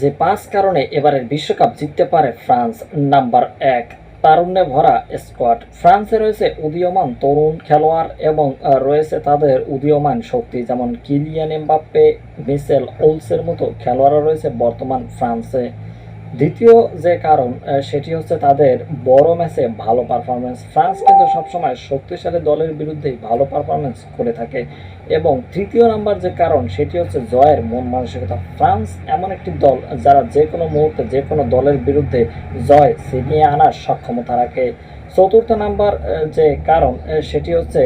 যে ৫ কারণে এবারের বিশ্বকাপ জিততে পারে ফ্রান্স। নাম্বার ১, তারুণ্যে ভরা স্কোয়াড। ফ্রান্সে রয়েছে উদীয়মান তরুণ খেলোয়াড় এবং রয়েছে তাদের উদীয়মান শক্তি, যেমন কিলিয়ান এমবাপ্পে, মিশেল ওলসের মতো খেলোয়াড়রা রয়েছে বর্তমান ফ্রান্সে। দ্বিতীয় যে কারণ সেটি হচ্ছে তাদের বড় ম্যাচে ভালো পারফরম্যান্স। ফ্রান্স কিন্তু সবসময় শক্তিশালী দলের বিরুদ্ধেই ভালো পারফরম্যান্স করে থাকে। এবং তৃতীয় নাম্বার যে কারণ সেটি হচ্ছে জয়ের মন মানসিকতা। ফ্রান্স এমন একটি দল যারা যে কোনো মুহূর্তে যে কোনো দলের বিরুদ্ধে জয় ছিনিয়ে আনার সক্ষমতা রাখে। চতুর্থ নাম্বার যে কারণ সেটি হচ্ছে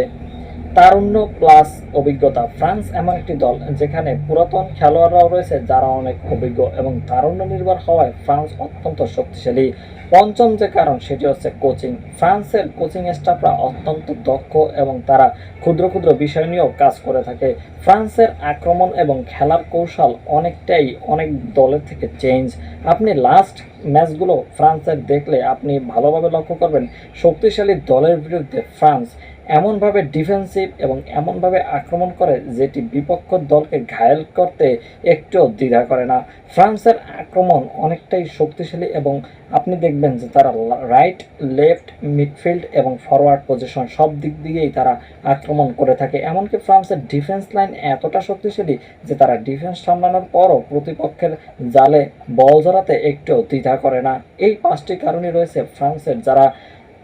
তারুণ্য প্লাস অভিজ্ঞতা। ফ্রান্স এমন একটি দল যেখানে পুরাতন খেলোয়াড়রাও রয়েছে যারা অনেক অভিজ্ঞ, এবং তারুণ্য নির্ভর হওয়ায় ফ্রান্স অত্যন্ত শক্তিশালী। পঞ্চম যে কারণ সেটি হচ্ছে কোচিং। ফ্রান্সের কোচিং স্টাফরা অত্যন্ত দক্ষ এবং তারা ক্ষুদ্র ক্ষুদ্র বিষয় নিয়েও কাজ করে থাকে। ফ্রান্সের আক্রমণ এবং খেলার কৌশল অনেকটাই অনেক দলের থেকে চেঞ্জ। আপনি লাস্ট ম্যাচগুলো ফ্রান্সের দেখলে আপনি ভালোভাবে লক্ষ্য করবেন, শক্তিশালী দলের বিরুদ্ধে ফ্রান্স এমনভাবে ডিফেন্সিভ এবং এমনভাবে আক্রমণ করে যেটি বিপক্ষ দলকে ঘায়েল করতে একটুও দ্বিধা করে না। ফ্রান্সের আক্রমণ অনেকটাই শক্তিশালী এবং আপনি দেখবেন যে তারা রাইট, লেফট, মিডফিল্ড এবং ফরওয়ার্ড পজিশন সব দিক দিয়েই তারা আক্রমণ করে থাকে। এমনকি ফ্রান্সের ডিফেন্স লাইন এতটা শক্তিশালী যে তারা ডিফেন্স সামলানোর পরও প্রতিপক্ষের জালে বল জড়াতে একটুও দ্বিধা করে না। এই ৫টি কারণই রয়েছে ফ্রান্সের যারা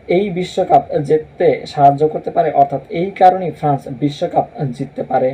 এই বিশ্বকাপ জিততে সাহায্য করতে পারে, অর্থাৎ এই কারণেই ফ্রান্স বিশ্বকাপ জিততে পারে।